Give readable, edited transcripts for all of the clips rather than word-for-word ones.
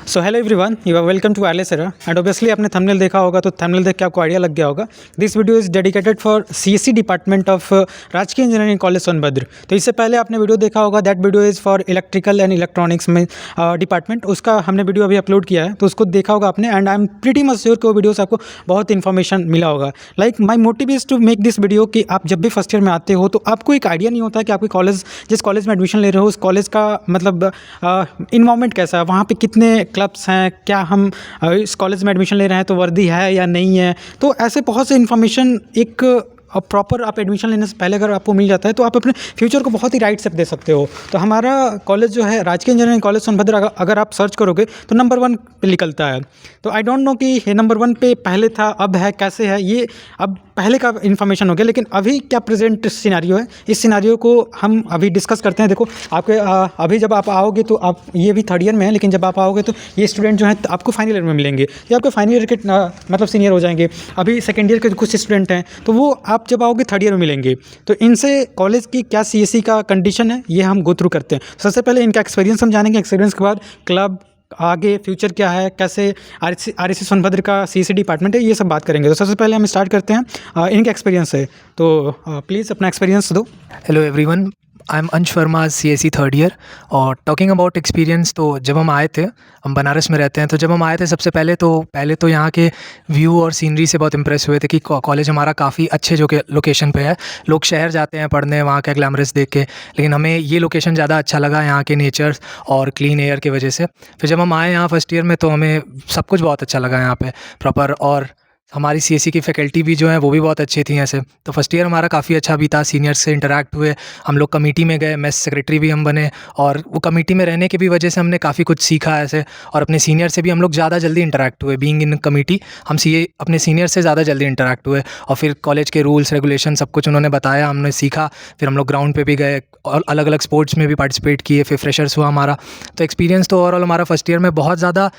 So hello everyone, you are welcome to wireless era and obviously आपने thumbnail देखा होगा तो थंबनेल देख के आपको आइडिया लग गया होगा। This video is dedicated for CSC department of राजकीय इंजीनियरिंग कॉलेज सोनभद्र। तो इससे पहले आपने वीडियो देखा होगा, that video is for electrical and electronics में डिपार्टमेंट। उसका हमने वीडियो अभी अपलोड किया है, तो उसको देखा होगा आपने and I am pretty much sure कि वो वीडियो से आपको बहुत इन्फॉर्मेशन मिला होगा। Like my motive is to make this video कि आप जब भी फर्स्ट ईयर में आते हो तो आपको एक आइडिया नहीं होता कि आपके कॉलेज जिस कॉलेज में एडमिशन ले रहे हो उस कॉलेज का मतलब इन्वायरमेंट कैसा है, वहाँ पे कितने क्लब्स हैं, क्या हम इस कॉलेज में एडमिशन ले रहे हैं तो वर्दी है या नहीं है। तो ऐसे बहुत से इन्फॉर्मेशन एक प्रॉपर आप एडमिशन लेने से पहले अगर आपको मिल जाता है तो आप अपने फ्यूचर को बहुत ही राइट स्टेप दे सकते हो। तो हमारा कॉलेज जो है राजकीय इंजीनियरिंग कॉलेज सोनभद्र, अगर आप सर्च करोगे तो नंबर 1 पे निकलता है। तो आई डोंट नो कि ये नंबर 1 पे पहले था, अब है, कैसे है, ये अब पहले का इन्फॉर्मेशन हो गया। लेकिन अभी क्या प्रेजेंट सिनेरियो है, इस सिनेरियो को हम अभी डिस्कस करते हैं। देखो आपके अभी जब आप आओगे तो आप ये भी थर्ड ईयर में है, लेकिन जब आप आओगे तो ये स्टूडेंट जो हैं आपको फाइनल ईयर में मिलेंगे, ये आपके फाइनल ईयर के मतलब सीनियर हो जाएंगे। अभी सेकेंड ईयर के कुछ स्टूडेंट हैं तो वो आप जब आओगे थर्ड ईयर में मिलेंगे। तो इनसे कॉलेज की क्या सीएससी का कंडीशन है ये हम गो थ्रू करते हैं। सबसे पहले इनका एक्सपीरियंस हम जानेंगे, एक्सपीरियंस के बाद क्लब आगे फ्यूचर क्या है, कैसे आरएससी सोनभद्र का सीएससी डिपार्टमेंट है, ये सब बात करेंगे। तो सबसे पहले हम स्टार्ट करते हैं इनके एक्सपीरियंस से। तो प्लीज़ अपना एक्सपीरियंस दो। हेलो एवरीवन, आई एम अंश वर्मा, सीएससी थर्ड ईयर। और टॉकिंग अबाउट एक्सपीरियंस, तो जब हम आए थे, हम बनारस में रहते हैं, तो जब हम आए थे सबसे पहले तो यहाँ के व्यू और सीनरी से बहुत इम्प्रेस हुए थे कि कॉलेज हमारा काफ़ी अच्छे जो कि लोकेशन पे है। लोग शहर जाते हैं पढ़ने वहाँ का ग्लैमरस देख के, लेकिन हमें ये लोकेशन ज़्यादा अच्छा लगा यहाँ के नेचर और क्लीन एयर की वजह से। फिर जब हम आए यहाँ फर्स्ट ईयर में तो हमें सब कुछ बहुत अच्छा लगा यहाँ पे प्रॉपर, और हमारी सीएससी की फैकल्टी भी जो है वो भी बहुत अच्छी थी ऐसे। तो फर्स्ट ईयर हमारा काफ़ी अच्छा बीता, सीनियर से इंटरेक्ट हुए, हम लोग कमेटी में गए, मेस सेक्रेटरी भी हम बने, और वो कमेटी में रहने की भी वजह से हमने काफ़ी कुछ सीखा ऐसे। और अपने सीनियर से भी हम लोग ज़्यादा जल्दी इंटरेक्ट हुए, बीइंग इन कमेटी हम अपने सीनियर से ज़्यादा जल्दी इंटरेक्ट हुए, और फिर कॉलेज के रूल्स रेगुलेशन सब कुछ उन्होंने बताया, हमने सीखा। फिर हम लोग ग्राउंड पे भी गए और अलग अलग स्पोर्ट्स में भी पार्टिसिपेट किए। फिर फ्रेशर्स हुआ हमारा। तो एक्सपीरियंस तो ओवरऑल हमारा फर्स्ट ईयर में बहुत ज़्यादा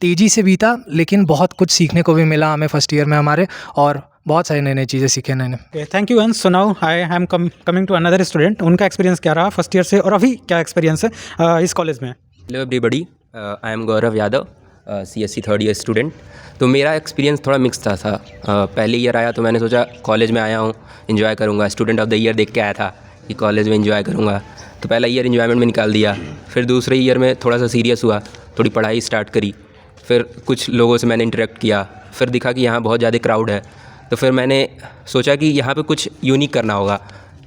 तेज़ी से बीता, लेकिन बहुत कुछ सीखने को भी मिला हमें फर्स्ट ईयर में हमारे, और बहुत सारी नई नई चीज़ें सीखे मैंने। Thank you Ansh. So now I am coming to another student. उनका एक्सपीरियंस क्या रहा फर्स्ट ईयर से और अभी क्या एक्सपीरियंस है इस कॉलेज में? Hello everybody, I am Gaurav Yadav, CSC third year student. तो मेरा एक्सपीरियंस थोड़ा मिक्स था। पहले ईयर आया तो मैंने सोचा कॉलेज में आया हूँ, एंजॉय करूँगा, स्टूडेंट ऑफ द ईयर देख के आया था कि कॉलेज में एंजॉय करूँगा। तो पहला ईयर एंजॉयमेंट में निकाल दिया। फिर दूसरे ईयर में थोड़ा सा सीरियस हुआ, थोड़ी पढ़ाई स्टार्ट करी। फिर कुछ लोगों से मैंने इंटरेक्ट किया, फिर दिखा कि यहाँ बहुत ज़्यादा क्राउड है। तो फिर मैंने सोचा कि यहाँ पे कुछ यूनिक करना होगा।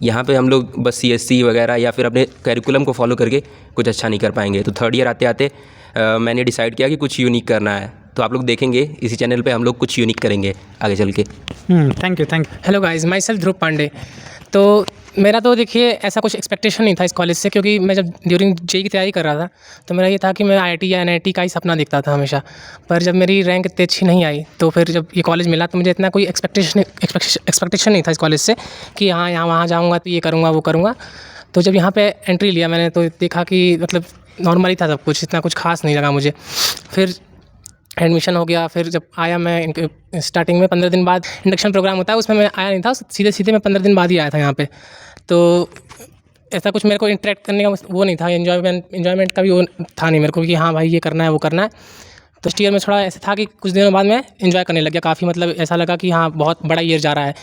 यहाँ पे हम लोग बस सीएससी वगैरह या फिर अपने करिकुलम को फॉलो करके कुछ अच्छा नहीं कर पाएंगे। तो थर्ड ईयर आते आते मैंने डिसाइड किया कि कुछ यूनिक करना है। तो आप लोग देखेंगे इसी चैनल पे हम लोग कुछ यूनिक करेंगे आगे चल के। Thank you. Hello guys, myself Dhruv Pandey. तो मेरा तो देखिए ऐसा कुछ एक्सपेक्टेशन नहीं था इस कॉलेज से, क्योंकि मैं जब ड्यूरिंग जेई की तैयारी कर रहा था तो मेरा ये था कि मैं आईआईटी या एनआईटी का ही सपना देखता था हमेशा। पर जब मेरी रैंक इतनी अच्छी नहीं आई तो फिर जब ये कॉलेज मिला तो मुझे इतना कोई एक्सपेक्टेशन नहीं था इस कॉलेज से कि हाँ यहाँ वहाँ जाऊँगा तो ये करूँगा वो करूँगा। तो जब यहाँ पर एंट्री लिया मैंने तो देखा कि मतलब नॉर्मल ही था सब कुछ, इतना कुछ खास नहीं लगा मुझे। फिर एडमिशन हो गया। फिर जब आया मैं स्टार्टिंग में 15 दिन बाद इंडक्शन प्रोग्राम होता है, उसमें मैं आया नहीं था, सीधे मैं 15 दिन बाद ही आया था यहाँ पे। तो ऐसा कुछ मेरे को इंटरेक्ट करने का वो नहीं था, एन्जॉयमेंट का भी वो था नहीं मेरे को कि हाँ भाई ये करना है वो करना है। तो फर्स्ट ईयर में थोड़ा ऐसा था कि कुछ दिनों बाद मैं एंजॉय करने लग गया काफ़ी, मतलब ऐसा लगा कि हाँ बहुत बड़ा ईयर जा रहा है।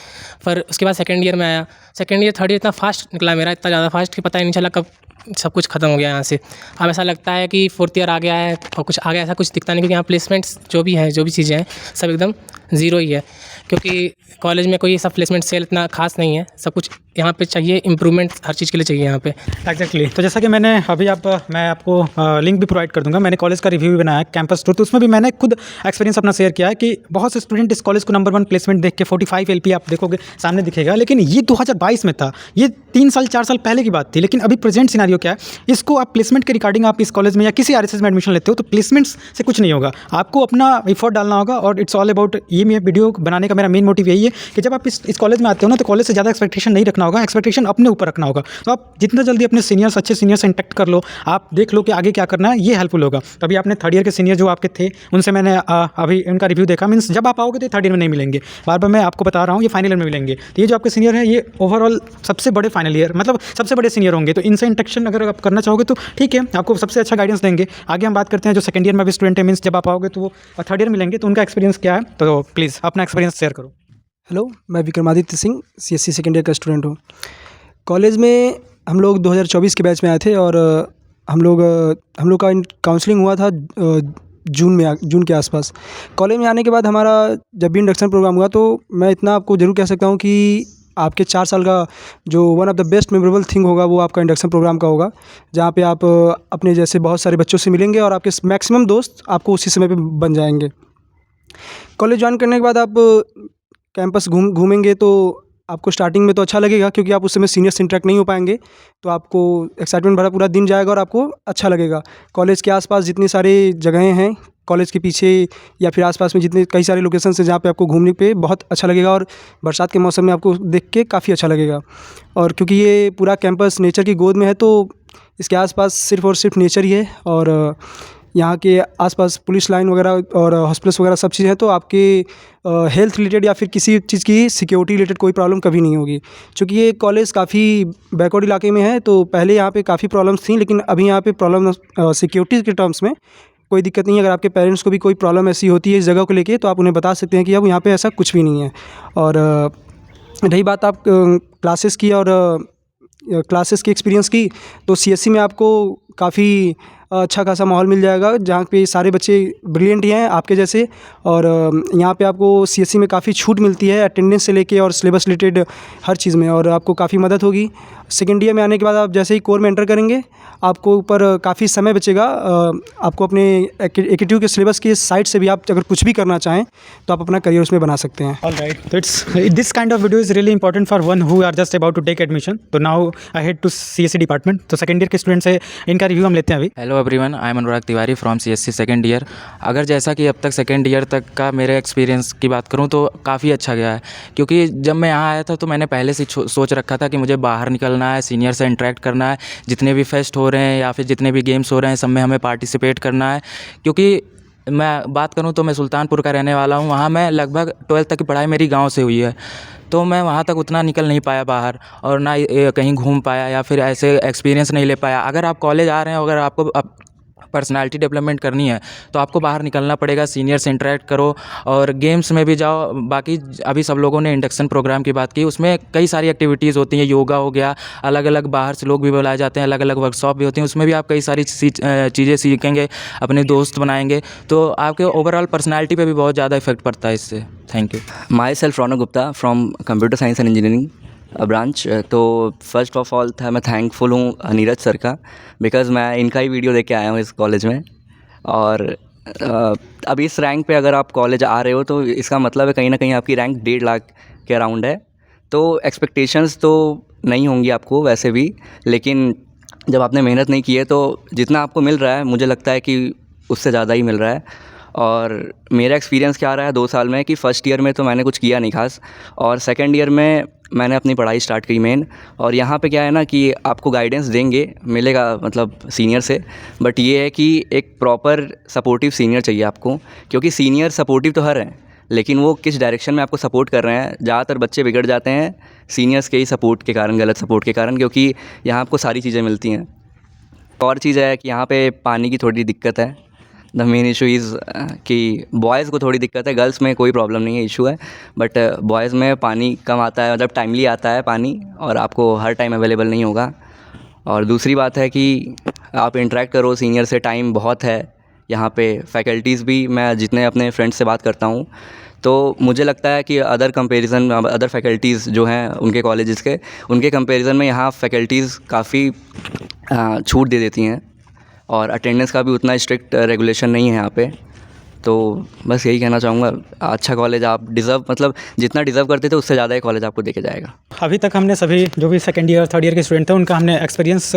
पर उसके बाद सेकेंड ईयर में आया, सेकेंड ईयर थर्ड ईयर इतना फास्ट निकला मेरा, इतना ज़्यादा फास्ट कि पता ही नहीं चला कब सब कुछ ख़त्म हो गया यहाँ से। अब ऐसा लगता है कि फोर्थ ईयर आ गया है और कुछ आगे ऐसा कुछ दिखता नहीं, क्योंकि यहाँ प्लेसमेंट्स जो भी हैं जो भी चीज़ें हैं सब एकदम ज़ीरो ही है। क्योंकि कॉलेज में कोई सब प्लेसमेंट सेल इतना खास नहीं है, सब कुछ यहाँ पे चाहिए, इम्प्रूवमेंट हर चीज़ के लिए चाहिए यहाँ पे। एग्जैक्टली। तो जैसा कि मैं आपको लिंक भी प्रोवाइड कर दूंगा, मैंने कॉलेज का रिव्यू भी बनाया कैंपस टूर, तो उसमें भी मैंने खुद एक्सपीरियंस अपना शेयर किया है कि बहुत से स्टूडेंट इस कॉलेज को नंबर 1 प्लेसमेंट देख के 45 LP आप देखोगे सामने दिखेगा, लेकिन ये 2022 में था, ये 3 साल 4 साल पहले की बात थी। लेकिन अभी प्रेजेंट सिनेरियो क्या है, इसको आप प्लेसमेंट के रिगार्डिंग आप इस कॉलेज में या किसी आरएसएस में एडमिशन लेते हो तो प्लेसमेंट्स से कुछ नहीं होगा, आपको अपना एफर्ट डालना होगा। और इट्स ऑल अबाउट, ये मेरे वीडियो बनाने का मेरा मेन मोटिव यही है कि जब आप इस कॉलेज में आते हो ना तो कॉलेज से ज़्यादा एक्सपेक्टेशन नहीं रखना होगा, एक्सपेक्टेशन अपने ऊपर रखना होगा। तो आप जितना जल्दी अपने सीनियर्स, अच्छे सीनियर से इंटरेक्ट कर लो, आप देख लो कि आगे क्या करना है, ये हेल्पफुल होगा। तभी आपने थर्ड ईयर के सीनियर जो आपके थे उनसे मैंने अभी उनका रिव्यू देखा, मीन्स जब आप आओगे तो थर्ड ईयर में नहीं मिलेंगे, बार बार मैं आपको बता रहा हूँ, ये फाइनल ईयर में मिलेंगे। तो ये जो आपके सीनियर हैं ये ओवरऑल सबसे बड़े फाइनल ईयर मतलब सबसे बड़े सीनियर होंगे, तो इनसे इंटरेक्शन अगर आप करना चाहोगे तो ठीक है, आपको सबसे अच्छा गाइडेंस देंगे। आगे हम बात करते हैं जो सेकंड ईयर में भी स्टूडेंट है, मीन्स जब आप आओगे तो वो थर्ड ईयर मिलेंगे, तो उनका एक्सपीरियंस क्या है, तो प्लीज़ अपना एक्सपीरियंस शेयर करो। हेलो, मैं Vikramaditya Singh CSC second year का स्टूडेंट हूँ। कॉलेज में हम लोग 2024 के बैच में आए थे और हम लोग का काउंसलिंग हुआ था जून के आसपास। कॉलेज में आने के बाद हमारा जब भी इंडक्शन प्रोग्राम हुआ तो मैं इतना आपको ज़रूर कह सकता हूँ कि आपके 4 साल का जो one of the best memorable thing होगा वो आपका इंडक्शन प्रोग्राम का होगा, जहाँ पे आप अपने जैसे बहुत सारे बच्चों से मिलेंगे और आपके मैक्सिमम दोस्त आपको उसी समय पे बन जाएंगे। कॉलेज ज्वाइन करने के बाद आप कैंपस घूमेंगे तो आपको स्टार्टिंग में तो अच्छा लगेगा, क्योंकि आप उस समय सीनियर से इंटरेक्ट नहीं हो पाएंगे, तो आपको एक्साइटमेंट भरा पूरा दिन जाएगा और आपको अच्छा लगेगा। कॉलेज के आसपास जितनी सारी जगहें हैं, कॉलेज के पीछे या फिर आसपास में जितने कई सारे लोकेशन हैं जहाँ पे आपको घूमने पे बहुत अच्छा लगेगा, और बरसात के मौसम में आपको देख के काफ़ी अच्छा लगेगा। और क्योंकि ये पूरा कैंपस नेचर की गोद में है तो इसके आसपास सिर्फ और सिर्फ नेचर ही है, और यहाँ के आसपास पुलिस लाइन वगैरह और हॉस्पिटल्स वगैरह सब चीज़ है, तो आपके हेल्थ रिलेटेड या फिर किसी चीज़ की सिक्योरिटी रिलेटेड कोई प्रॉब्लम कभी नहीं होगी। क्योंकि ये कॉलेज काफ़ी बैकवर्ड इलाके में है, तो पहले यहाँ पे काफ़ी प्रॉब्लम्स थी, लेकिन अभी यहाँ पे प्रॉब्लम सिक्योरिटी के टर्म्स में कोई दिक्कत नहीं है। अगर आपके पेरेंट्स को भी कोई प्रॉब्लम ऐसी होती है इस जगह को लेके, तो आप उन्हें बता सकते हैं कि अब यहाँ पे ऐसा कुछ भी नहीं है। और रही बात आप क्लासेस की और क्लासेस की एक्सपीरियंस की, तो CSC में आपको काफ़ी अच्छा खासा माहौल मिल जाएगा, जहाँ पे सारे बच्चे ब्रिलियंट ही हैं आपके जैसे। और यहाँ पे आपको CSC में काफ़ी छूट मिलती है अटेंडेंस से लेके और सिलेबस रिलेटेड हर चीज़ में, और आपको काफ़ी मदद होगी। सेकेंड ईयर में आने के बाद आप जैसे ही कोर में एंटर करेंगे, आपको ऊपर काफ़ी समय बचेगा। आपको अपने AKTU के सिलेबस की साइड से भी आप अगर कुछ भी करना चाहें तो आप अपना करियर उसमें बना सकते हैं। Alright, so this kind of video is really important for one who are just about to take admission. तो now I head to CSC department. तो सेकंड ईयर के स्टूडेंट से इनका रिव्यू हम लेते हैं अभी। Hello everyone, I am Anurag Tiwari from CSC second year. अगर जैसा कि अब तक सेकेंड ईयर तक का मेरे एक्सपीरियंस की बात करूं तो काफ़ी अच्छा गया है, क्योंकि जब मैं यहाँ आया था तो मैंने पहले से सोच रखा था कि मुझे बाहर निकलना है, सीनियर से इंटरेक्ट करना है, जितने भी फेस्ट हो रहे हैं या फिर जितने भी गेम्स हो रहे हैं सब में हमें पार्टिसिपेट करना है। क्योंकि मैं बात करूं तो मैं सुल्तानपुर का रहने वाला हूं, वहाँ मैं लगभग 12th तक की पढ़ाई मेरी गांव से हुई है, तो मैं वहाँ तक उतना निकल नहीं पाया बाहर, और ना कहीं घूम पाया या फिर ऐसे एक्सपीरियंस नहीं ले पाया। अगर आप कॉलेज आ रहे हैं, अगर आपको पर्सनालिटी डेवलपमेंट करनी है तो आपको बाहर निकलना पड़ेगा, सीनियर से इंटरेक्ट करो और गेम्स में भी जाओ। बाकी अभी सब लोगों ने इंडक्शन प्रोग्राम की बात की, उसमें कई सारी एक्टिविटीज़ होती हैं, योगा हो गया, अलग अलग बाहर से लोग भी बुलाए जाते हैं, अलग अलग वर्कशॉप भी होती हैं, उसमें भी आप कई सारी चीज़ें सीखेंगे, अपने दोस्त बनाएंगे, तो आपके ओवरऑल पर्सनैलिटी पे भी बहुत ज़्यादा इफेक्ट पड़ता है इससे। Thank you. My self Raunak Gupta from computer science and engineering branch. तो फर्स्ट ऑफ ऑल था मैं थैंकफुल हूँ नीरज सर का, बिकॉज़ मैं इनका ही वीडियो देख के आया हूँ इस कॉलेज में। और अभी इस रैंक पे अगर आप कॉलेज आ रहे हो तो इसका मतलब है कहीं ना कहीं आपकी रैंक 1.5 लाख के अराउंड है। तो एक्सपेक्टेशंस तो नहीं होंगी आपको वैसे भी, लेकिन जब आपने मेहनत नहीं की है तो जितना आपको मिल रहा है मुझे लगता है कि उससे ज़्यादा ही मिल रहा है। और मेरा एक्सपीरियंस क्या रहा है 2 साल में कि फ़र्स्ट ईयर में तो मैंने कुछ किया नहीं खास, और सेकंड ईयर में मैंने अपनी पढ़ाई स्टार्ट की मेन। और यहाँ पे क्या है ना कि आपको गाइडेंस देंगे, मिलेगा मतलब सीनियर से, बट ये है कि एक प्रॉपर सपोर्टिव सीनियर चाहिए आपको, क्योंकि सीनियर सपोर्टिव तो हर हैं, लेकिन वो किस डायरेक्शन में आपको सपोर्ट कर रहे हैं। ज़्यादातर बच्चे बिगड़ जाते हैं सीनियर्स के ही सपोर्ट के कारण, गलत सपोर्ट के कारण, क्योंकि यहाँ आपको सारी चीज़ें मिलती हैं। और चीज़ है कि यहाँ पे पानी की थोड़ी दिक्कत है। द मेन इशू इज़ कि बॉयज़ को थोड़ी दिक्कत है, गर्ल्स में कोई प्रॉब्लम नहीं है, इशू है, बट बॉयज़ में पानी कम आता है, मतलब टाइमली आता है पानी, और आपको हर टाइम अवेलेबल नहीं होगा। और दूसरी बात है कि आप इंटरेक्ट करो सीनियर से, टाइम बहुत है यहाँ पे। फैकल्टीज़ भी, मैं जितने अपने फ्रेंड्स से बात करता हूँ तो मुझे लगता है कि अदर फैकल्टीज़ जो हैं उनके कॉलेजेस के, उनके कंपैरिजन में यहाँ फैकल्टीज़ काफ़ी छूट दे देती हैं, और अटेंडेंस का भी उतना स्ट्रिक्ट रेगुलेशन नहीं है यहाँ पे। तो बस यही कहना चाहूँगा, अच्छा कॉलेज आप डिज़र्व, मतलब जितना डिज़र्व करते थे उससे ज़्यादा ही कॉलेज आपको देके जाएगा। अभी तक हमने सभी जो भी सेकंड ईयर थर्ड ईयर के स्टूडेंट थे उनका हमने एक्सपीरियंस,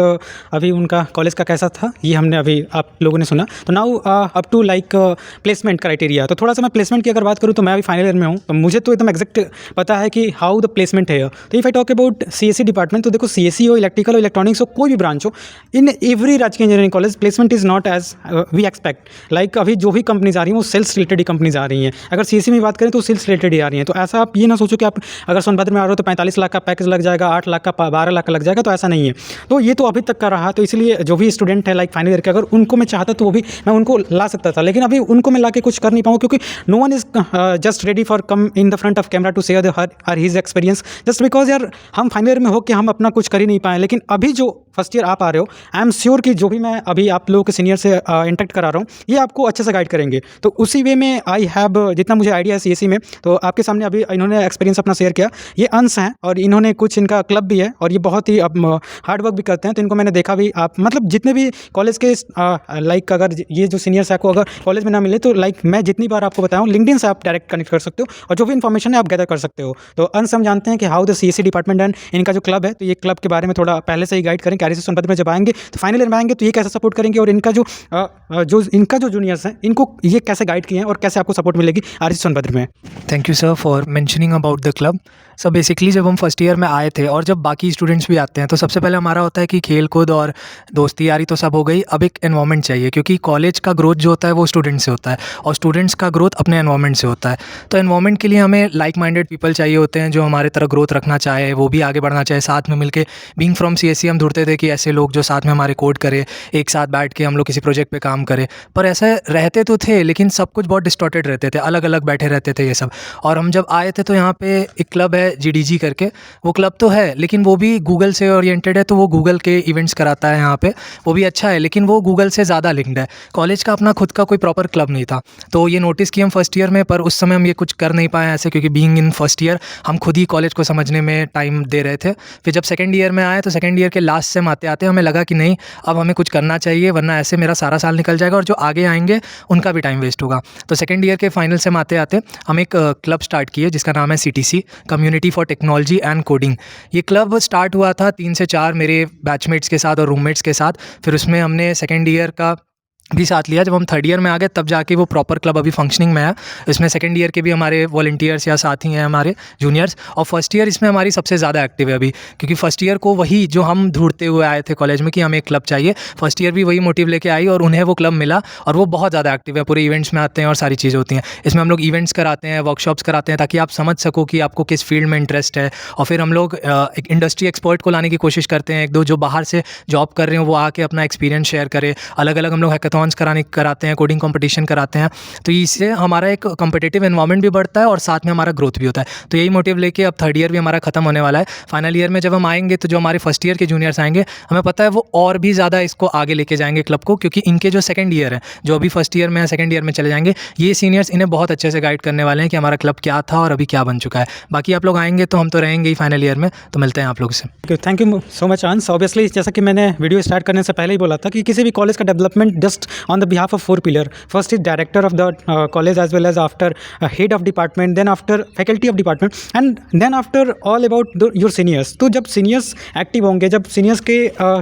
अभी उनका कॉलेज का कैसा था ये हमने अभी आप लोगों ने सुना। तो now up to like placement criteria. तो थोड़ा सा मैं प्लेसमेंट की अगर बात करूँ तो मैं अभी फाइनल ईयर में हूँ, तो मुझे तो एकदम एग्जैक्ट पता है कि हाउ द प्लेसमेंट है। तो if I talk about CSC department, तो देखो CSC हो, इलेक्ट्रिकल हो, इलेक्ट्रॉनिक्स हो, कोई भी ब्रांच हो, इन एवरी राजकीय engineering college placement is not as we expect. Like अभी जो भी कंपनीज आ रही रही हैं वो सेल्स रिलेटेड ही कंपनीज आ रही हैं। अगर सीएससी में बात करें तो सेल्स रिलेटेड ही आ रही हैं। तो ऐसा आप ये ना सोचो कि आप अगर सोनभद्र में आ रहे हो तो 45 लाख का पैकेज लग जाएगा, 8 लाख का 12 लाख का लग जाएगा, तो ऐसा नहीं है। तो ये तो अभी तक का रहा। तो इसलिए जो भी स्टूडेंट है लाइक फाइनल ईयर के, अगर उनको मैं चाहता तो वो भी मैं उनको ला सकता था, लेकिन अभी उनको मैं ला के कुछ कर नहीं पाऊँगा, क्योंकि no one is just ready for come in the front of camera to share her his experience, just because यार हम फाइनल ईयर में हो कि हम अपना कुछ कर ही नहीं पाए। लेकिन अभी जो फर्स्ट ईयर आप आ रहे हो, आई एम श्योर कि जो भी मैं अभी आप लोगों के सीनियर से इंटरेक्ट करा रहा हूँ ये आपको अच्छे से गाइड करेंगे। तो उसी वे में आई हैव जितना मुझे आइडिया है सीएससी में, तो आपके सामने अभी इन्होंने एक्सपीरियंस अपना शेयर किया। ये अंश हैं और इन्होंने कुछ इनका क्लब भी है और ये बहुत ही हार्ड वर्क भी करते हैं। तो इनको मैंने देखा भी, आप मतलब जितने भी कॉलेज के लाइक अगर ये जो सीनियर्स आपको अगर कॉलेज में ना मिले तो लाइक मैं जितनी बार आपको बताया हूँ लिंक्डइन से आप डायरेक्ट कनेक्ट कर सकते हो और जो भी इन्फॉर्मेशन है आप गैदर कर सकते हो। तो अंश हम जानते हैं कि how the CSC department and इनका जो क्लब है, तो ये क्लब के बारे में थोड़ा पहले से ही गाइड करें कि आरएससी सोनभद्र में जब आएंगे तो फाइनल ईयर में आएंगे तो ये कैसे सपोर्ट करेंगे और इनका जो जूनियर्स हैं इनको ये कैसे गाइड किए हैं और कैसे आपको सपोर्ट मिलेगी आरएससी सोनभद्र में। Thank you sir for mentioning about the club. Sir basically जब हम फर्स्ट ईयर में आए थे और जब बाकी स्टूडेंट्स भी आते हैं तो सबसे पहले हमारा होता है कि खेल कूद और दोस्ती यारी तो सब हो गई, अब एक एनवायरनमेंट चाहिए, क्योंकि कॉलेज का ग्रोथ जो होता है वो स्टूडेंट से होता है और स्टूडेंट्स का ग्रोथ अपने एनवायरनमेंट से होता है। तो एनवायरनमेंट के लिए हमें लाइक माइंडेड पीपल चाहिए होते हैं जो हमारे तरह ग्रोथ रखना चाहे, वो भी आगे बढ़ना चाहे, साथ में मिलके बीइंग फ्रॉम सीएससी हम ढूंढते थे कि ऐसे लोग जो साथ में हमारे कोड करे, एक साथ बैठ के हम लोग किसी प्रोजेक्ट पे काम करें। पर ऐसे रहते तो थे लेकिन सब कुछ बहुत डिस्टॉर्टेड रहते थे, अलग अलग बैठे रहते थे ये सब। और हम जब आए थे तो यहाँ पे एक क्लब है जीडीजी करके, वो क्लब तो है लेकिन वो भी गूगल से ओरिएंटेड है, तो वो गूगल के इवेंट्स कराता है यहाँ पे, वो भी अच्छा है, लेकिन वो गूगल से ज़्यादा लिंक्ड है। कॉलेज का अपना खुद का कोई प्रॉपर क्लब नहीं था, तो ये नोटिस किया हम फर्स्ट ईयर में, पर उस समय हम ये कुछ कर नहीं पाए ऐसे, क्योंकि बीइंग इन फर्स्ट ईयर हम खुद ही कॉलेज को समझने में टाइम दे रहे थे। फिर जब सेकेंड ईयर में आए तो सेकेंड ईयर के लास्ट सेम आते आते हमें लगा कि नहीं अब हमें कुछ करना चाहिए, वरना ऐसे मेरा सारा साल निकल जाएगा और जो आगे आएंगे उनका भी टाइम वेस्ट होगा। तो सेकेंड ईयर के फाइनल सेम आते आते हम एक क्लब स्टार्ट किए जिसका नाम है CTC, community for technology and coding. ये क्लब स्टार्ट हुआ था 3 से 4 मेरे बैचमेट्स के साथ और रूममेट्स के साथ। फिर उसमें हमने सेकेंड ईयर का भी साथ लिया। जब हम थर्ड ईयर में आ गए तब जाके वो प्रॉपर क्लब अभी फंक्शनिंग में है। इसमें सेकंड ईयर के भी हमारे वॉलंटियर्स या साथी हैं हमारे जूनियर्स, और फर्स्ट ईयर इसमें हमारी सबसे ज़्यादा एक्टिव है अभी, क्योंकि फर्स्ट ईयर को वही जो हम ढूंढते हुए आए थे कॉलेज में कि हमें एक क्लब चाहिए, फर्स्ट ईयर भी वही मोटिव लेके आई और उन्हें वो क्लब मिला और वो बहुत ज़्यादा एक्टिव है, पूरे इवेंट्स में आते हैं और सारी चीज़ें होती हैं। इसमें हम लोग इवेंट्स कराते हैं, वर्कशॉप्स कराते हैं ताकि आप समझ सको कि आपको किस फील्ड में इंटरेस्ट है। और फिर हम लोग एक इंडस्ट्री एक्सपर्ट को लाने की कोशिश करते हैं, 1-2 जो बाहर से जॉब कर रहे हैं वो आके अपना एक्सपीरियंस शेयर करे। अलग अलग हम लोग हैकाथॉन्स कराते हैं, कोडिंग कंपटीशन कराते हैं, तो इससे हमारा एक कॉम्पिटिटिव एनवायरनमेंट भी बढ़ता है और साथ में हमारा ग्रोथ भी होता है। तो यही मोटिव लेके अब थर्ड ईयर भी हमारा खत्म होने वाला है। फाइनल ईयर में जब हम आएंगे तो जो हमारे फर्स्ट ईयर के जूनियर्स आएंगे हमें पता है वो और भी ज़्यादा इसको आगे लेके जाएंगे क्लब को, क्योंकि इनके जो सेकंड ईयर है, जो अभी फर्स्ट ईयर में है सेकंड ईयर में चले जाएंगे, ये सीनियर्स इन्हें बहुत अच्छे से गाइड करने वाले हैं कि हमारा क्लब क्या था और अभी क्या बन चुका है। बाकी आप लोग आएंगे तो हम तो रहेंगे ही फाइनल ईयर में, तो मिलते हैं आप लोग से। थैंक यू सो मच अंश। ऑब्वियसली जैसा कि मैंने वीडियो स्टार्ट करने से पहले ही बोला था कि किसी भी कॉलेज का development just on the behalf of 4 pillar. First is director of the college as well as after head of department, then after faculty of department and then after all about your seniors. तो जब seniors active होंगे, जब seniors के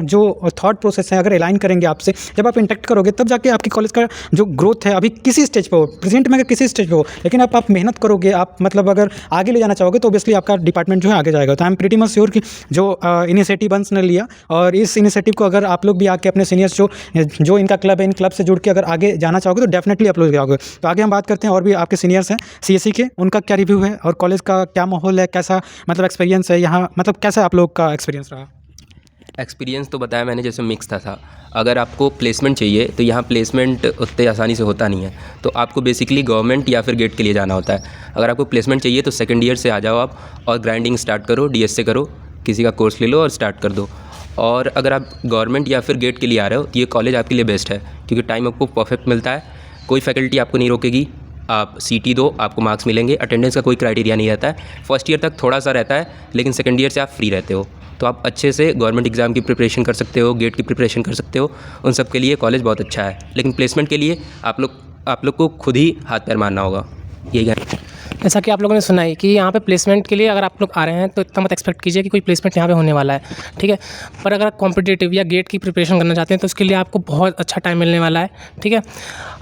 जो thought process है अगर align करेंगे आपसे, जब आप इंटरेक्ट करोगे तब जाके आपकी कॉलेज का जो ग्रोथ है अभी किसी स्टेज पे हो, प्रेजेंट में अगर किसी स्टेज पे हो, लेकिन आप मेहनत करोगे, आप मतलब अगर आगे ले जाना चाहोगे तो ऑब्वियसली आपका डिपार्टमेंट जो है आगे जाएगा। तो आई एम प्रीटी मच श्योर कि जो इनिशिएटिव अंश ने लिया और इस इनिशिएटिव को अगर आप लोग भी आके अपने सीनियर्स जो इनका क्लब है, इन क्लब से जुड़ के अगर आगे जाना चाहोगे तो डेफिनेटली आप लोग जाओगे। तो आगे हम बात करते हैं और भी आपके सीनियर्स हैं सीएससी के, उनका क्या रिव्यू है और कॉलेज का क्या माहौल है, कैसा मतलब एक्सपीरियंस है यहाँ, मतलब कैसा आप लोग का एक्सपीरियंस रहा? एक्सपीरियंस तो बताया मैंने जैसे मिक्स था। अगर आपको प्लेसमेंट चाहिए तो यहाँ प्लेसमेंट उतने आसानी से होता नहीं है, तो आपको बेसिकली गवर्नमेंट या फिर गेट के लिए जाना होता है। अगर आपको प्लेसमेंट चाहिए तो सेकंड ईयर से आ जाओ आप और ग्राइंडिंग स्टार्ट करो, डीएस से करो, किसी का कोर्स ले लो और स्टार्ट कर दो। और अगर आप गवर्नमेंट या फिर गेट के लिए आ रहे हो तो ये कॉलेज आपके लिए बेस्ट है, क्योंकि टाइम आपको परफेक्ट मिलता है, कोई फैकल्टी आपको नहीं रोकेगी, आप सीटी दो, आपको मार्क्स मिलेंगे, अटेंडेंस का कोई क्राइटेरिया नहीं रहता है। फर्स्ट ईयर तक थोड़ा सा रहता है, लेकिन सेकंड ईयर से आप फ्री रहते हो, तो आप अच्छे से गवर्नमेंट एग्ज़ाम की प्रिपरेशन कर सकते हो, गेट की प्रिपरेशन कर सकते हो, उन सब के लिए कॉलेज बहुत अच्छा है। लेकिन प्लेसमेंट के लिए आप लोग को खुद ही हाथ पैर मारना होगा, यही है। जैसा कि आप लोगों ने सुना है कि यहाँ पे प्लेसमेंट के लिए अगर आप लोग आ रहे हैं तो इतना मत एक्सपेक्ट कीजिए कि कोई प्लेसमेंट यहाँ पे होने वाला है, ठीक है। पर अगर आप कॉम्पिटिटिव या गेट की प्रिपरेशन करना चाहते हैं तो उसके लिए आपको बहुत अच्छा टाइम मिलने वाला है, ठीक है।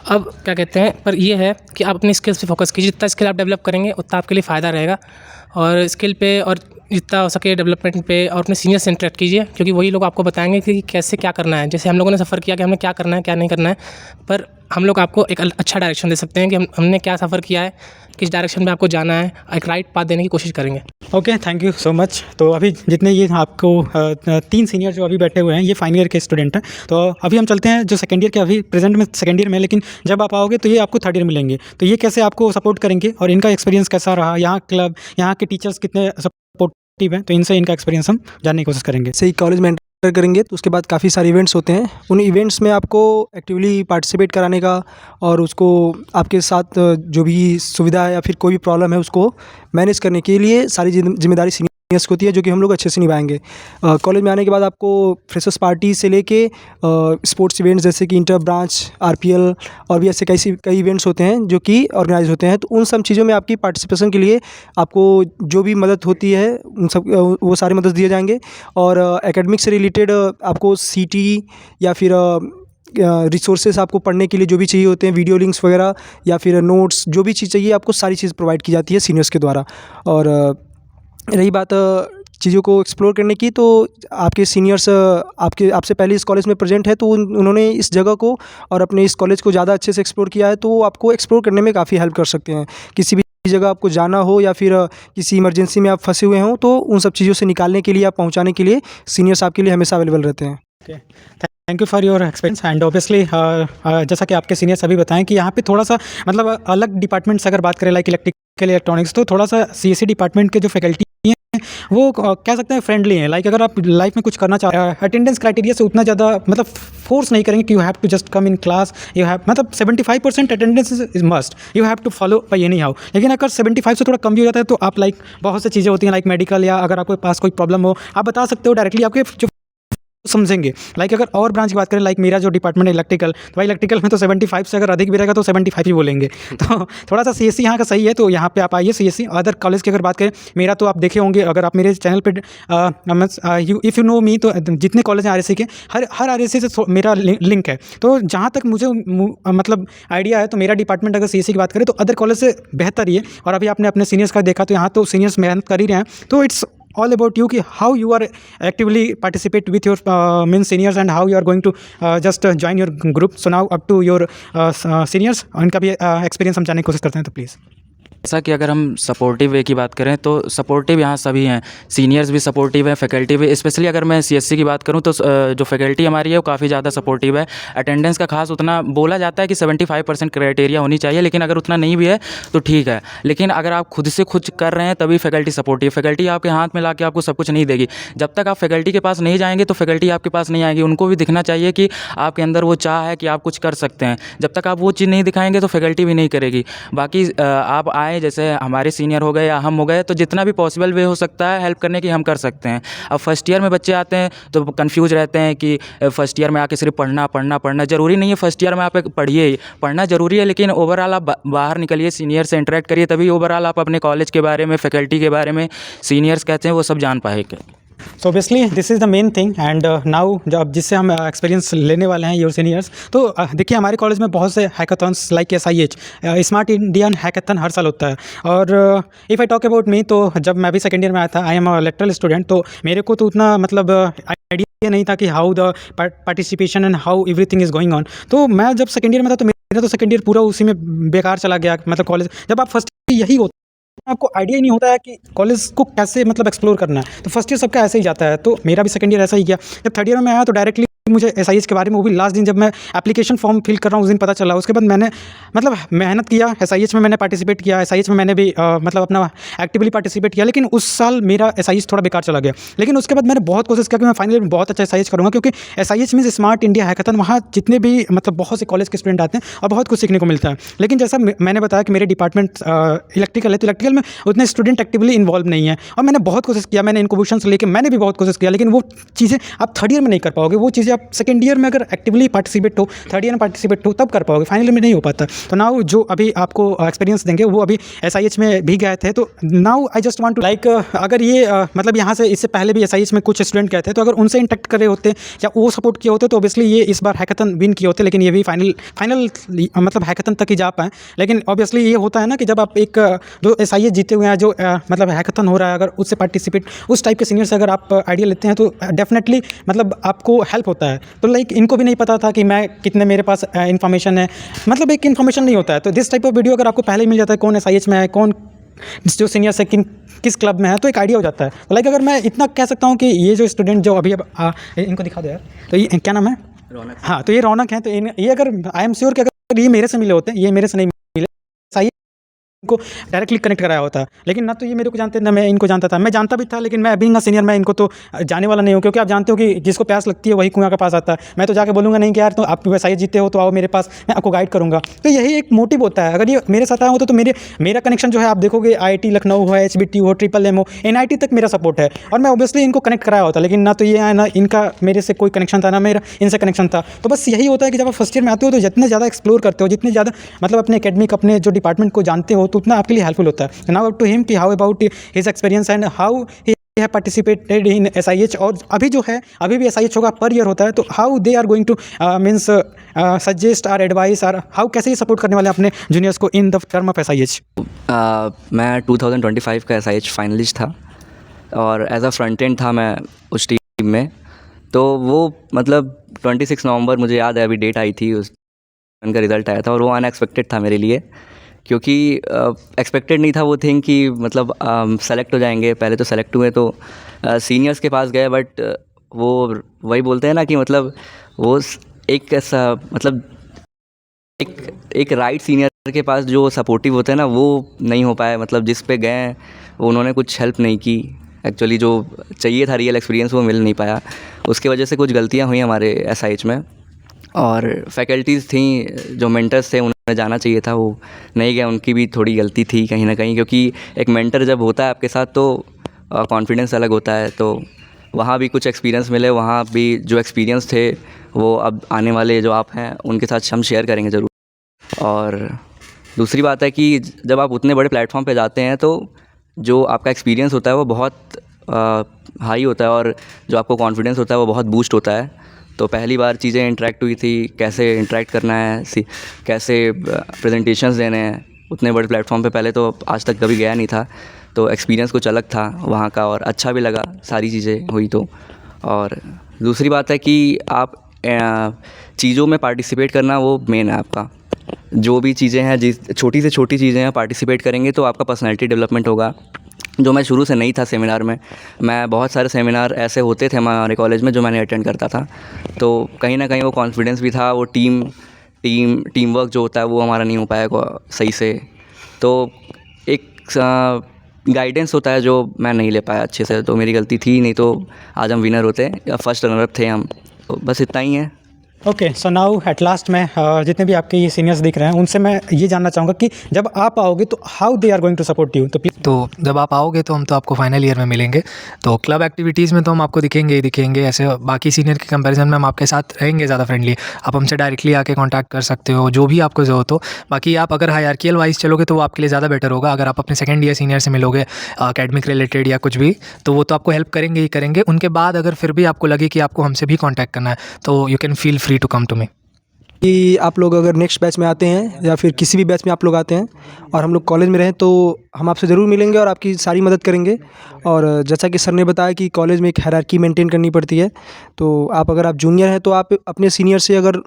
अब क्या कहते हैं, पर ये है कि आप अपनी स्किल्स पे फोकस कीजिए, जितना स्किल आप डेवलप करेंगे उतना आपके लिए फ़ायदा रहेगा। और स्किल पे और जितना हो सके डेवलपमेंट पे और अपने सीनियर से इंटरेक्ट कीजिए, क्योंकि वही लोग आपको बताएंगे कि कैसे क्या करना है। जैसे हम लोगों ने सफ़र किया कि हमें क्या करना है क्या नहीं करना है, पर हम लोग आपको एक अच्छा डायरेक्शन दे सकते हैं कि हमने क्या सफ़र किया है, किस डायरेक्शन में आपको जाना है, एक राइट पाथ देने की कोशिश करेंगे। Okay, thank you so much. तो अभी जितने ये आपको 3 सीनियर जो अभी बैठे हुए हैं ये फाइनल ईयर के स्टूडेंट हैं। तो अभी हम चलते हैं जो सेकेंड ईयर के, अभी प्रेजेंट में सेकेंड ईयर में, लेकिन जब आप आओगे तो ये आपको थर्ड ईयर मिलेंगे। तो ये कैसे आपको सपोर्ट करेंगे और इनका एक्सपीरियंस कैसा रहा, यहाँ क्लब, यहाँ के टीचर्स कितने सपोर्टिव हैं, तो इनसे इनका एक्सपीरियंस हम जानने की कोशिश करेंगे। सही कॉलेज में एंटर करेंगे तो उसके बाद काफ़ी सारे इवेंट्स होते हैं। उन इवेंट्स में आपको एक्टिवली पार्टिसिपेट कराने का और उसको आपके साथ जो भी सुविधा है या फिर कोई भी प्रॉब्लम है उसको मैनेज करने के लिए सारी जिम्मेदारी सीनियर्स को होती है, जो कि हम लोग अच्छे से निभाएंगे। कॉलेज में आने के बाद आपको फ्रेशर्स पार्टी से लेके स्पोर्ट्स इवेंट्स जैसे कि इंटर ब्रांच, आरपीएल और भी ऐसे कई इवेंट्स होते हैं जो कि ऑर्गेनाइज होते हैं। तो उन सब चीज़ों में आपकी पार्टिसिपेशन के लिए आपको जो भी मदद होती है उन सब वो सारी मदद दिए जाएंगे। और एकेडमिक से रिलेटेड आपको सीटी या फिर रिसोर्सेज आपको पढ़ने के लिए जो भी चाहिए होते हैं, वीडियो लिंक्स वगैरह या फिर नोट्स, जो भी चीज़ चाहिए आपको सारी चीज़ प्रोवाइड की जाती है सीनियर्स के द्वारा। और रही बात चीज़ों को एक्सप्लोर करने की, तो आपके सीनियर्स आपसे पहले इस कॉलेज में प्रेजेंट है, तो उन्होंने इस जगह को और अपने इस कॉलेज को ज़्यादा अच्छे से एक्सप्लोर किया है, तो वो आपको एक्सप्लोर करने में काफ़ी हेल्प कर सकते हैं। किसी भी जगह आपको जाना हो या फिर किसी इमरजेंसी में आप फंसे हुए हों, तो उन सब चीज़ों से निकालने के लिए, आप पहुँचाने के लिए सीनियर्स आपके लिए हमेशा अवेलेबल रहते हैं। Okay, thank you for your experience. And obviously जैसा कि आपके सीनियर्स अभी बताएं कि यहाँ पे थोड़ा सा मतलब अलग डिपार्टमेंट्स अगर बात करें लाइक इलेक्ट्रिकल, इलेक्ट्रॉनिक्स, तो थोड़ा सा सीएससी डिपार्टमेंट के जो फैकल्टी हैं वो कह सकते हैं फ्रेंडली हैं। लाइक अगर आप लाइफ में कुछ करना चाह रहे हैं, अटेंडेंस क्राइटेरिया से उतना ज़्यादा मतलब फोर्स नहीं करेंगे कि you have to just come in class, you have मतलब 75% attendance is must, you have to follow by any how. लेकिन अगर 75 से थोड़ा कम भी हो जाता है तो आप लाइक बहुत सी चीज़ें होती हैं लाइक मेडिकल, या अगर आपके पास कोई प्रॉब्लम हो आप बता सकते हो डायरेक्टली, आपके जो समझेंगे। लाइक अगर और ब्रांच की बात करें, लाइक मेरा जो डिपार्टमेंट है इलेक्ट्रिकल, तो भाई इलेक्ट्रिकल में तो 75 से अगर अधिक भी रहेगा तो 75 ही बोलेंगे। तो थोड़ा सा सीएससी यहाँ का सही है, तो यहाँ पे आप आइए सीएससी। अदर कॉलेज की अगर बात करें, मेरा तो आप देखे होंगे अगर आप मेरे चैनल पे इफ़ यू नो मी, तो जितने कॉलेज हैं आरएससी के, हर आरएससी से मेरा लिंक है। तो जहाँ तक मुझे मतलब आइडिया है, तो मेरा डिपार्टमेंट अगर सीएससी की बात करें तो अदर कॉलेज से बेहतर ही है। और अभी आपने अपने सीनियर्स का देखा, तो यहाँ तो सीनियर्स मेहनत कर ही रहे हैं। तो इट्स all about you कि how you are actively participate with your main seniors and how you are going to just join your group. So now up to your seniors, उनका भी experience हम जानने की कोशिश करते हैं, तो प्लीज़। जैसा कि अगर हम सपोर्टिव वे की बात करें तो सपोर्टिव यहाँ सभी हैं, सीनियर्स भी सपोर्टिव है, फैकल्टी भी। स्पेशली अगर मैं सीएससी की बात करूँ तो जो फैकल्टी हमारी है वो काफ़ी ज़्यादा सपोर्टिव है। अटेंडेंस का खास उतना बोला जाता है कि 75% क्राइटेरिया होनी चाहिए, लेकिन अगर उतना नहीं भी है तो ठीक है। लेकिन अगर आप खुद से कुछ कर रहे हैं तभी फैकल्टी सपोर्टिव। फैकल्टी आपके हाथ में ला के आपको सब कुछ नहीं देगी। जब तक आप फैकल्टी के पास नहीं जाएंगे तो फैकल्टी आपके पास नहीं आएगी। उनको भी दिखना चाहिए कि आपके अंदर वो चाह है कि आप कुछ कर सकते हैं। जब तक आप वो चीज़ नहीं दिखाएंगे तो फैकल्टी भी नहीं करेगी। बाकी आप आए, जैसे हमारे सीनियर हो गए या हम हो गए, तो जितना भी पॉसिबल वे हो सकता है हेल्प करने की हम कर सकते हैं। अब फर्स्ट ईयर में बच्चे आते हैं तो कंफ्यूज रहते हैं कि फर्स्ट ईयर में आके सिर्फ पढ़ना ज़रूरी नहीं है। फर्स्ट ईयर में आप पढ़िए, पढ़ना ज़रूरी है, लेकिन ओवरऑल आप बाहर निकलिए, सीनियर से इंटरेक्ट करिए, तभी ओवरऑल आप अपने कॉलेज के बारे में, फैकल्टी के बारे में, सीनियर्स कहते हैं वो सब जान पाएंगे। So obviously this is the main thing. And now जब जिससे हम एक्सपीरियंस लेने वाले हैं योर सीनियर्स, तो देखिए हमारे कॉलेज में बहुत से hackathons like SIH smart Indian hackathon हर साल होता है। और if I talk about me, तो जब मैं भी सेकेंड ईयर में आया था, I am a lateral student, तो मेरे को तो उतना मतलब आइडिया नहीं था कि how the participation and how everything is going on. तो मैं जब सेकेंड ईयर में था तो मेरा तो सेकेंड ईयर पूरा उसी में बेकार चला गया। मतलब कॉलेज जब आप फर्स्ट यही होता आपको आइडिया ही नहीं होता है कि कॉलेज को कैसे मतलब एक्सप्लोर करना है, तो फर्स्ट ईयर सबका ऐसे ही जाता है। तो मेरा भी सेकंड ईयर ऐसा ही गया। जब थर्ड ईयर में आया तो डायरेक्टली मुझे SIH के बारे में, वो भी लास्ट दिन जब मैं एप्लीकेशन फॉर्म फिल कर रहा हूँ उस दिन पता चला। उसके बाद मैंने मतलब मेहनत किया, SIH में मैंने पार्टिसिपेट किया, SIH में मैंने भी मतलब अपना एक्टिवली पार्टिसिपेट किया, लेकिन उस साल मेरा SIH थोड़ा बेकार चला गया। लेकिन उसके बाद मैंने बहुत कोशिश किया कि मैं फाइनली में बहुत अच्छा SIH करूँगा, क्योंकि SIH means smart India hackathon, वहाँ जितने भी मतलब बहुत से कॉलेज के स्टूडेंट आते हैं और बहुत कुछ सीखने को मिलता है। लेकिन जैसा मैंने बताया कि मेरे डिपार्टमेंट इलेक्ट्रिकल है, तो इलेक्ट्रिकल में उतने स्टूडेंट एक्टिवली इन्वॉल्व नहीं है। और मैंने बहुत कोशिश किया, मैंने इनक्यूबेशन से लेकर मैंने भी बहुत कोशिश किया, लेकिन वो चीज़ें आप थर्ड ईयर में नहीं कर पाओगे। वो चीज़ें आप सेकेंड ईयर में अगर एक्टिवली पार्टिसिपेट हो, थर्ड ईयर में पार्टिसिपेट हो, तब कर पाओगे, फाइनल में नहीं हो पाता। तो नाउ जो अभी आपको एक्सपीरियंस देंगे वो अभी SIH में भी गए थे। तो now I just want to like अगर ये मतलब यहाँ से इससे पहले भी SIH में कुछ स्टूडेंट गए थे, तो अगर उनसे इंटरेक्ट करे होते या वो सपोर्ट किए होते तो ऑब्वियसली ये इस बार हैकाथन विन किए होते। लेकिन ये भी फाइनल मतलब हैकाथन तक ही जा पाए। लेकिन ऑब्वियसली ये होता है ना कि जब आप एक जो SIH जीते हुए हैं, जो मतलब हैकाथन हो रहा है, अगर उससे पार्टिसिपेट उस टाइप के सीनियर से अगर आप आइडिया लेते हैं तो डेफिनेटली मतलब आपको हेल्प होता है। होता है, तो लाइक इनको भी नहीं पता था कि मैं कितने मेरे पास इन्फॉर्मेशन है, मतलब एक इन्फॉर्मेशन नहीं होता है। तो दिस टाइप ऑफ वीडियो अगर आपको पहले ही मिल जाता है, कौन SIH में है, कौन जो सीनियर्स है किस क्लब में है, तो एक आइडिया हो जाता है। तो लाइक अगर मैं इतना कह सकता हूँ कि ये जो स्टूडेंट जो अभी अब इनको दिखा दो यार, तो ये क्या नाम है? रौनक। हाँ, तो ये रौनक है। तो ये अगर आई एम श्योर कि अगर ये मेरे से मिले होते, ये मेरे से नहीं मिले, सही को डायरेक्टली कनेक्ट कराया होता, लेकिन ना तो ये मेरे को जानते ना मैं इनको जानता था। मैं जानता भी था, लेकिन मैं बीइंग अ सीनियर मैं इनको तो जाने वाला नहीं हूँ, क्योंकि आप जानते हो कि जिसको प्यास लगती है वही कुआं के पास आता है। मैं तो जाके बोलूँगा नहीं कि यार तो आप SIH जीते हो तो आओ मेरे पास, मैं आपको गाइड करूँगा। तो यही एक मोटिव होता है। अगर ये मेरे साथ आया होता तो मेरा कनेक्शन जो है आप देखोगे IIT लखनऊ हो, HBT हो, MMM हो, NIT तक मेरा सपोर्ट है, और मैं ऑब्वियसली इनको कनेक्ट कराया होता। लेकिन ना तो ये है ना इनका मेरे से कोई कनेक्शन था, ना मेरा इनसे कनेक्शन था। तो बस यही होता है कि जब आप फर्स्ट ईयर में आते हो तो जितने ज़्यादा एक्सप्लोर करते हो, जितने ज़्यादा मतलब अपने एकेडमिक अपने जो डिपार्टमेंट को जानते हो, तो उतना आपके लिए हेल्पफुल होता है। नाउ अप टू हिम कि how about his experience and how he have participated in SIH, और अभी जो है अभी भी SIH होगा, पर ईयर होता है, तो how they are going to means suggest और एडवाइस, और हाउ कैसे ये सपोर्ट करने वाले अपने जूनियर्स को in the term of SIH। मैं 2025 का SIH फाइनलिस्ट था और एज अ फ्रंट एंड था मैं उस टीम में। तो वो मतलब 26 नवंबर मुझे याद है, अभी डेट आई थी, उनका रिज़ल्ट आया था, और वो अनएक्सपेक्टेड था मेरे लिए, क्योंकि एक्सपेक्टेड नहीं था वो थिंग कि मतलब सेलेक्ट हो जाएंगे। पहले तो सेलेक्ट हुए तो सीनियर्स के पास गए, बट वो वही बोलते हैं ना कि मतलब वो एक ऐसा मतलब एक राइट सीनियर के पास जो सपोर्टिव होते हैं ना, वो नहीं हो पाया। मतलब जिस पे गए उन्होंने कुछ हेल्प नहीं की, एक्चुअली जो चाहिए था रियल एक्सपीरियंस वो मिल नहीं पाया। उसकी वजह से कुछ गलतियाँ हुई हमारे SIH में, और फैकल्टीज़ थी जो मेंटर्स थे उन्हें जाना चाहिए था, वो नहीं गए, उनकी भी थोड़ी गलती थी कहीं ना कहीं, क्योंकि एक मेंटर जब होता है आपके साथ तो कॉन्फिडेंस अलग होता है। तो वहाँ भी कुछ एक्सपीरियंस मिले, वहाँ भी जो एक्सपीरियंस थे वो अब आने वाले जो आप हैं उनके साथ हम शेयर करेंगे ज़रूर। और दूसरी बात है कि जब आप उतने बड़े प्लेटफॉर्म पे जाते हैं तो जो आपका एक्सपीरियंस होता है वो बहुत हाई होता है, और जो आपको कॉन्फिडेंस होता है वो बहुत बूस्ट होता है। तो पहली बार चीज़ें इंटरेक्ट हुई थी, कैसे इंटरेक्ट करना है, कैसे प्रेजेंटेशंस देने हैं उतने बड़े प्लेटफॉर्म पे, पहले तो आज तक कभी गया नहीं था। तो एक्सपीरियंस कुछ अलग था वहाँ का, और अच्छा भी लगा, सारी चीज़ें हुई तो। और दूसरी बात है कि आप चीज़ों में पार्टिसिपेट करना वो मेन है आपका। जो भी चीज़ें हैं, जिस छोटी से छोटी चीज़ें हैं, पार्टिसिपेट करेंगे तो आपका पर्सनैलिटी डेवलपमेंट होगा, जो मैं शुरू से नहीं था सेमिनार में। मैं बहुत सारे सेमिनार ऐसे होते थे हमारे कॉलेज में जो मैंने अटेंड करता था, तो कहीं ना कहीं वो कॉन्फिडेंस भी था, वो टीम वर्क जो होता है वो हमारा नहीं हो पाएगा सही से। तो एक गाइडेंस होता है जो मैं नहीं ले पाया अच्छे से, तो मेरी गलती थी, नहीं तो आज हम विनर होते या फर्स्ट रनर थे हम। तो बस इतना ही है। Okay, so now at last मैं जितने भी आपके ये सीनियर्स दिख रहे हैं उनसे मैं ये जानना चाहूँगा कि जब आप आओगे तो how they are going to support you. तो प्लीज। तो जब आप आओगे तो हम तो आपको फाइनल ईयर में मिलेंगे, तो क्लब एक्टिविटीज़ में तो हम आपको दिखेंगे ही दिखेंगे। ऐसे बाकी सीनियर के कंपैरिजन में हम आपके साथ रहेंगे ज़्यादा फ्रेंडली। आप हमसे डायरेक्टली आके कांटेक्ट कर सकते हो, जो भी आपको ज़रूरत हो। बाकी आप अगर हायरार्कियल वाइज चलोगे तो वो आपके लिए ज़्यादा बेटर होगा। अगर आप अपने सेकंड ईयर सीनियर से मिलोगे एकेडमिक रिलेटेड या कुछ भी, तो वो तो आपको हेल्प करेंगे ही करेंगे। उनके बाद अगर फिर भी आपको लगे कि आपको हमसे भी कॉन्टैक्ट करना है तो you can feel free to come to me. कि आप लोग अगर नेक्स्ट बैच में आते हैं या फिर किसी भी बैच में आप लोग आते हैं और हम लोग कॉलेज में रहें, तो हम आपसे ज़रूर मिलेंगे और आपकी सारी मदद करेंगे। और जैसा कि सर ने बताया कि कॉलेज में एक हायरार्की मेंटेन करनी पड़ती है, तो आप अगर आप जूनियर हैं तो आप अपने सीनियर से अगर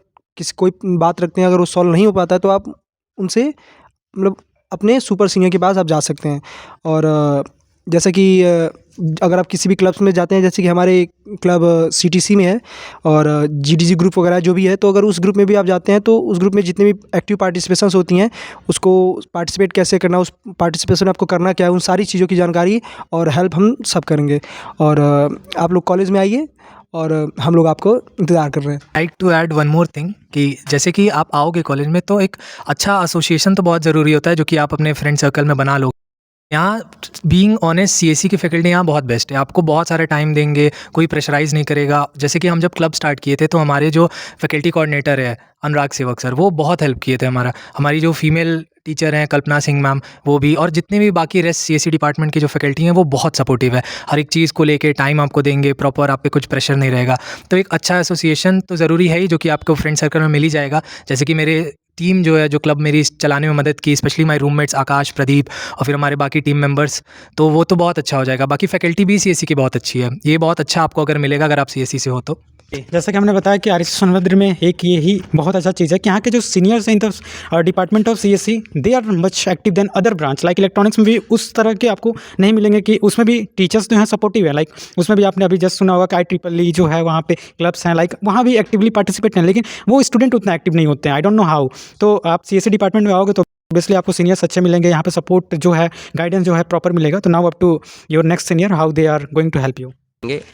कोई बात रखते हैं, अगर वो सॉल्व नहीं हो पाता है तो आप उनसे मतलब अपने सुपर सीनियर के पास आप जा सकते हैं। और जैसा कि अगर आप किसी भी क्लब्स में जाते हैं, जैसे कि हमारे क्लब CTC में है और GDG ग्रुप वगैरह जो भी है, तो अगर उस ग्रुप में भी आप जाते हैं तो उस ग्रुप में जितने भी एक्टिव पार्टिसिपेशंस होती हैं उसको पार्टिसिपेट कैसे करना, उस पार्टिसिपेशन आपको करना क्या है, उन सारी चीज़ों की जानकारी और हेल्प हम सब करेंगे। और आप लोग कॉलेज में आइए और हम लोग आपको इंतज़ार कर रहे हैं। Like to add one more thing कि जैसे कि आप आओगे कॉलेज में तो एक अच्छा एसोसिएशन तो बहुत ज़रूरी होता है, जो कि आप अपने फ्रेंड सर्कल में बना लो। यहाँ बीइंग ऑनेस्ट CSE की फैकल्टी यहाँ बहुत बेस्ट है, आपको बहुत सारे टाइम देंगे, कोई प्रेशराइज़ नहीं करेगा। जैसे कि हम जब क्लब स्टार्ट किए थे तो हमारे जो फैकल्टी कोऑर्डिनेटर है अनुराग सेवक सर, वो बहुत हेल्प किए थे हमारी जो फीमेल टीचर हैं कल्पना सिंह मैम, वो भी, और जितने भी बाकी रेस्ट CSE डिपार्टमेंट की जो फैकल्टी हैं वो बहुत सपोर्टिव है। हर एक चीज़ को लेके टाइम आपको देंगे प्रॉपर, आप पे कुछ प्रेशर नहीं रहेगा। तो एक अच्छा एसोसिएशन तो ज़रूरी है ही, जो कि आपको फ्रेंड सर्कल में मिल ही जाएगा। जैसे कि मेरे टीम जो है, जो क्लब मेरी चलाने में मदद की, स्पेशली माय रूममेट्स आकाश, प्रदीप और फिर हमारे बाकी टीम मेंबर्स, तो वो तो बहुत अच्छा हो जाएगा। बाकी फैकल्टी भी सीएससी की बहुत अच्छी है। ये बहुत अच्छा आपको अगर मिलेगा अगर आप सीएससी से हो तो। जैसा कि हमने बताया कि आरएससी सोनभद्र में एक ये ही बहुत अच्छा चीज़ है कि यहाँ के जो सीनियर्स हैं in the department of CSC, they are much active then other branch. Like electronics में भी उस तरह के आपको नहीं मिलेंगे कि उसमें भी टीचर्स जो हैं सपोर्टिव है। लाइक उसमें भी आपने अभी जस्ट सुना होगा कि IEEE जो है वहाँ पे क्लब्स हैं, लाइक वहाँ भी एक्टिवली पार्टिसिपेट हैं, लेकिन वो स्टूडेंट उतना एक्टिव नहीं होते हैं। I don't know how. तो आप सीएससी डिपार्टमेंट में आओगे तो ऑब्वियसली आपको सीनियर्स अच्छे मिलेंगे, यहाँ पे सपोर्ट जो है, गाइडेंस जो है प्रॉपर मिलेगा। तो now up to your next senior, how they are going to help you.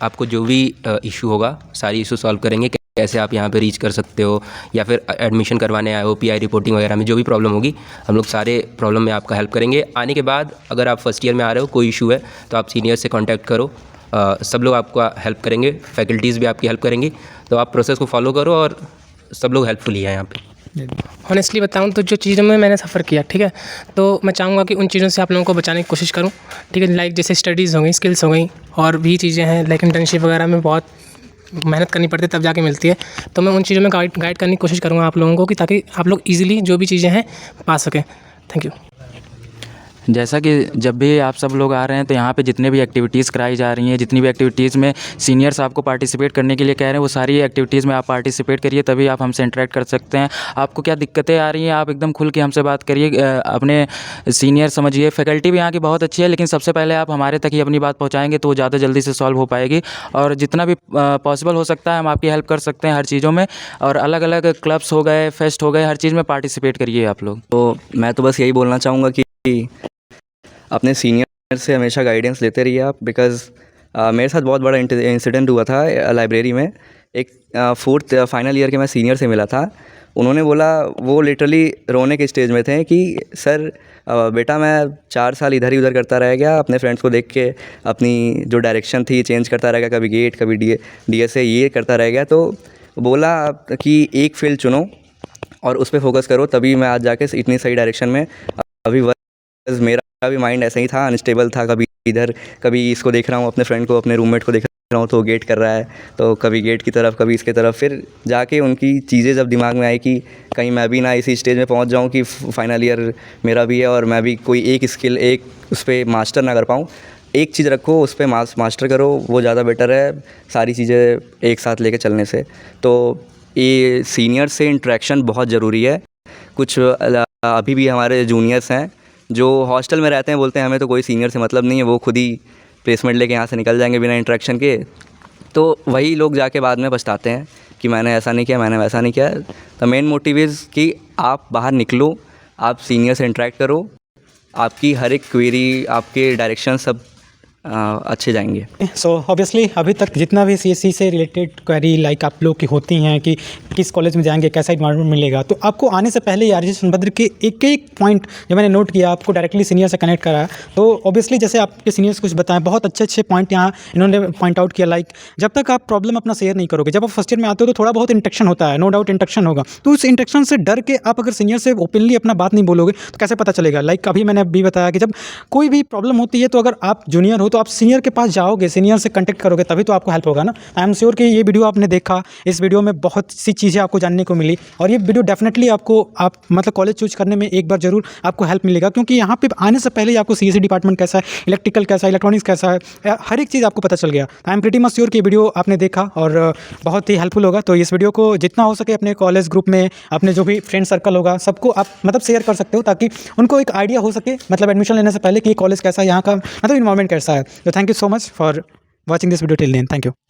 आपको जो भी इशू होगा सारी इशू सॉल्व करेंगे, कैसे आप यहाँ पे रीच कर सकते हो, या फिर एडमिशन करवाने आए हो, PI रिपोर्टिंग वगैरह में जो भी प्रॉब्लम होगी, हम लोग सारे प्रॉब्लम में आपका हेल्प करेंगे। आने के बाद अगर आप फर्स्ट ईयर में आ रहे हो, कोई इशू है तो आप सीनियर से कांटेक्ट करो, सब लोग आपका हेल्प करेंगे, फैकल्टीज़ भी आपकी हेल्प करेंगी। तो आप प्रोसेस को फॉलो करो और सब लोग हेल्पफुल ही हैं यहाँ पे। ऑनेस्टली बताऊं तो जो चीज़ों में मैंने सफ़र किया, ठीक है, तो मैं चाहूँगा कि उन चीज़ों से आप लोगों को बचाने की कोशिश करूं, ठीक है। लाइक जैसे स्टडीज़ हो गई, स्किल्स हो गई, और भी चीज़ें हैं लाइक इंटर्नशिप वगैरह में बहुत मेहनत करनी पड़ती है तब जाके मिलती है। तो मैं उन चीज़ों में गाइड करने की कोशिश करूँगा आप लोगों को, कि ताकि आप लोग ईजिली जो भी चीज़ें हैं पा सकें। Thank you. जैसा कि जब भी आप सब लोग आ रहे हैं तो यहाँ पे जितने भी एक्टिविटीज़ कराई जा रही हैं, जितनी भी एक्टिविटीज़ में सीनियर्स आपको पार्टिसिपेट करने के लिए कह रहे हैं, वो सारी एक्टिविटीज़ में आप पार्टिसिपेट करिए, तभी आप हमसे इंटरेक्ट कर सकते हैं। आपको क्या दिक्कतें आ रही हैं, आप एकदम खुल के हमसे बात करिए, अपने सीनियर समझिए। फैकल्टी भी यहाँ की बहुत अच्छी है, लेकिन सबसे पहले आप हमारे तक ही अपनी बात पहुँचाएँगे तो ज़्यादा जल्दी से सॉल्व हो पाएगी। और जितना भी पॉसिबल हो सकता है हम आपकी हेल्प कर सकते हैं हर चीज़ों में। और अलग अलग क्लब्स हो गए, फेस्ट हो गए, हर चीज़ में पार्टिसिपेट करिए आप लोग। तो मैं तो बस यही बोलना चाहूँगा कि अपने सीनियर से हमेशा गाइडेंस लेते रहिए आप, बिकॉज़ मेरे साथ बहुत बड़ा इंसिडेंट हुआ था लाइब्रेरी में। एक 4th फाइनल ईयर के मैं सीनियर से मिला था। उन्होंने बोला, वो लिटरली रोने के स्टेज में थे कि सर बेटा मैं 4 साल इधर ही उधर करता रह गया, अपने फ्रेंड्स को देख के अपनी जो डायरेक्शन थी चेंज करता रह गया, कभी गेट कभी DSA ये करता रह गया। तो बोला कि एक फील्ड चुनो और उस पर फोकस करो, तभी मैं आज जाके इतनी सही डायरेक्शन में। अभी बस मेरा भी माइंड ऐसा ही था, अनस्टेबल था, कभी इधर कभी इसको देख रहा हूँ, अपने फ्रेंड को, अपने रूममेट को देख रहा हूँ तो गेट कर रहा है, तो कभी गेट की तरफ कभी इसके तरफ। फिर जाके उनकी चीज़ें जब दिमाग में आई कि कहीं मैं भी ना इसी स्टेज में पहुँच जाऊँ कि फाइनल ईयर मेरा भी है और मैं भी कोई एक स्किल एक उस पर मास्टर ना कर पाऊँ। एक चीज़ रखो, उस पर मास्टर करो, वो ज़्यादा बेटर है सारी चीज़ें एक साथ लेके चलने से। तो ये सीनियर से इंटरेक्शन बहुत ज़रूरी है। कुछ अभी भी हमारे जूनियर्स हैं जो हॉस्टल में रहते हैं, बोलते हैं हमें तो कोई सीनियर से मतलब नहीं है, वो खुद ही प्लेसमेंट लेके यहाँ से निकल जाएंगे बिना इंटरेक्शन के। तो वही लोग जाके बाद में पछताते हैं कि मैंने ऐसा नहीं किया, मैंने वैसा नहीं किया। द मेन मोटिव इज़ कि आप बाहर निकलो, आप सीनियर से इंटरेक्ट करो, आपकी हर एक क्वेरी, आपके डायरेक्शन सब अच्छे जाएंगे। सो ऑब्वियसली अभी तक जितना भी सीएससी से रिलेटेड क्वेरी लाइक आप लोग की होती हैं कि किस कॉलेज में जाएंगे, कैसा एनवायरनमेंट मिलेगा, तो आपको आने से पहले आरएससी सोनभद्र के एक एक पॉइंट जो मैंने नोट किया, आपको डायरेक्टली सीनियर से कनेक्ट करा। तो ऑब्वियसली जैसे आपके सीनियर्स कुछ बताएं, बहुत अच्छे अच्छे पॉइंट यहाँ इन्होंने पॉइंट आउट किया। लाइक जब तक आप प्रॉब्लम अपना शेयर नहीं करोगे, जब आप फर्स्ट ईयर में आते हो तो थोड़ा बहुत इंटरेक्शन होता है, नो डाउट इंटरेक्शन होगा। तो उस इंटरेक्शन से डर के आप अगर सीनियर से ओपनली अपना बात नहीं बोलोगे तो कैसे पता चलेगा। लाइक अभी मैंने अभी बताया कि जब कोई भी प्रॉब्लम होती है तो अगर आप जूनियर हो तो आप सीनियर के पास जाओगे, सीनियर से कांटेक्ट करोगे, तभी तो आपको हेल्प होगा ना। आई एम श्योर कि ये वीडियो आपने देखा, इस वीडियो में बहुत सी चीज़ें आपको जानने को मिली और ये वीडियो डेफिनेटली आपको आप मतलब कॉलेज चूज करने में एक बार जरूर आपको हेल्प मिलेगा, क्योंकि यहाँ पे आने से पहले ही आपको सीएससी डिपार्टमेंट कैसा है, इलेक्ट्रिकल कैसा है, इलेक्ट्रॉनिक्स कैसा है, हर एक चीज़ आपको पता चल गया। आई एम प्रीटी मच श्योर कि वीडियो आपने देखा और बहुत ही हेल्पफुल होगा। तो इस वीडियो को जितना हो सके अपने कॉलेज ग्रुप में, अपने जो भी फ्रेंड सर्कल होगा सबको आप मतलब शेयर कर सकते हो, ताकि उनको एक आइडिया हो सके मतलब एडमिशन लेने से पहले कि कॉलेज कैसा है, यहाँ का मतलब इन्वायरमेंट कैसा है। तो thank you so much for watching this video till then. Thank you.